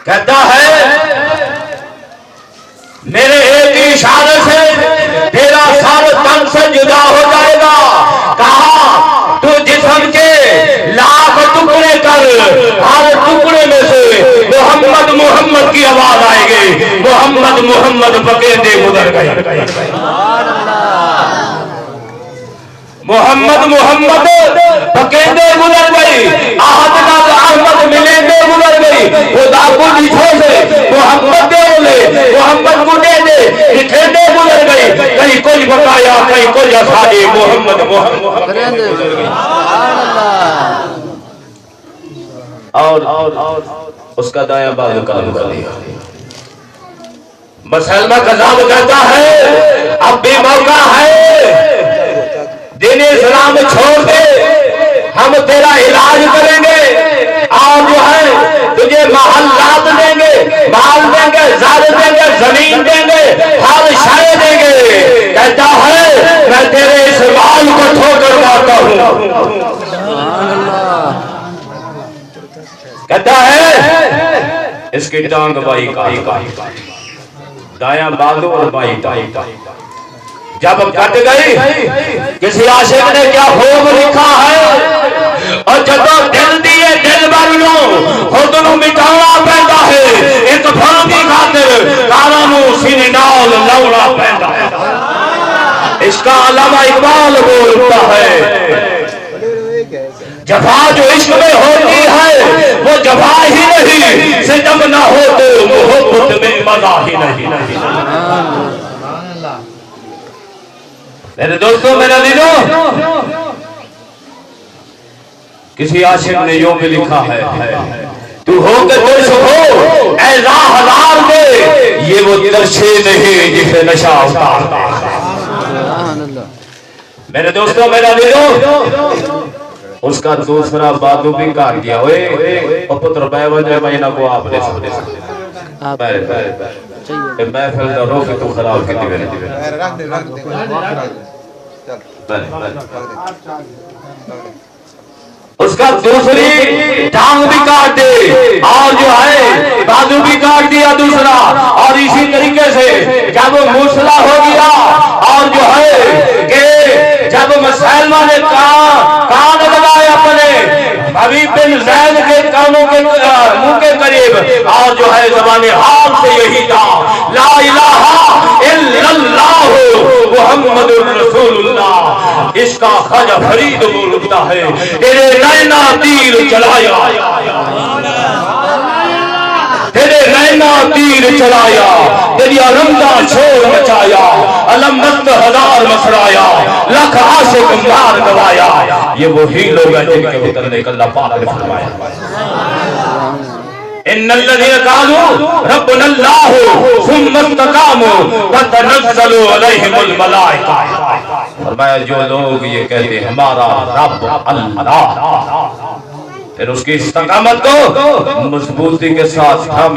कहता है मेरे एक ही इशारे से तेरा सारा तन से जुदा हो जाएगा। कहा तू जिस्म के लाख टुकड़े कर, हर टुकड़े में से मोहम्मद मोहम्मद की आवाज आएगी। मोहम्मद मोहम्मद पकेंदे गुजर गए। मोहम्मद मोहम्मद पकेंदे गुजर गई। अहमद अहमद मिलेंदे गुजर गई। खुदा को लिखो से मोहम्मद दे बोले, मोहम्मद को दे दे लिखेंदे गुजर गई। कहीं कोई बकाया, कहीं कोई आसानी। मोहम्मद मोहम्मद गुजर गई। और उसका दाया बाजू काम कर दिया। मसलमा कज़ाब कहता है अब भी मौका है, दीन इस्लाम छोड़ दे, हम तेरा इलाज करेंगे और जो है तुझे महल्लात देंगे, माल देंगे, ज़ार देंगे, जमीन देंगे, हर शय देंगे। कहता है मैं तेरे इस बाल को ठोकर मारता हूँ। कहता है इसकी टांग बाई का दाया बाजू और बाई टाई जब कट गई, किसी आशिक ने क्या खूब लिखा है, और जब दिल दिए दिल बरनो खुद नू मिटाना पैदा है। एक फांदी खातिर कारा नू सीने नाल लाउना पैदा है। इसका अलावा इकबाल बोलता है जफा जो इश्क में होती है वो जफा ही नहीं, सितम ना हो तो मोहब्बत में मजा ही नहीं। मेरे दोस्तों, मेरा दिलो, किसी आशिक ने यूं भी लिखा है तू हो के तुर्श हो ऐसा हजार दे, ये वो तिरछे नहीं जिसे नशा उतारता। मेरे दोस्तों, मेरा दिलो, उसका दूसरा बाजू भी काट दिया। ओए पुत्र बैवजह महीना को आपने महफिल दा रोक तू खराब की दिवे उसका दूसरी टांग भी काट दे और जो है बाजू भी काट दिया दूसरा। और इसी तरीके से जब मूसला हो गया और जो है कि जब मुसलमान ने कान लगाए अपने हबीब बिन ज़ैद के कानों के मुंह के करीब, और जो है ज़बाने हाल से यही था ला इलाहा इल्लल्लाह मुहम्मदुर रसूलुल्लाह। इसका ख्वाजा फरीद बोलता है तेरे नैना तीर चलाया, तेरे नैना तीर चलाया, तेरी रमदा छोड़ मचाया, अलम मस्त हजार मसराया, लख आशिक मार गवाया। ये वही लोग हैं जिनके भीतर ने अल्लाह पाक ने फरमाया इन्नल्लज़ीना क़ालू रब्बुनल्लाहु सुम्मा इस्तक़ामू ततनज़्ज़लु अलैहिमुल मलाइका। फरमाया जो लोग ये कहते हमारा रब अल्लाह, फिर उसकी इस्तकामत को मजबूती के साथ थामे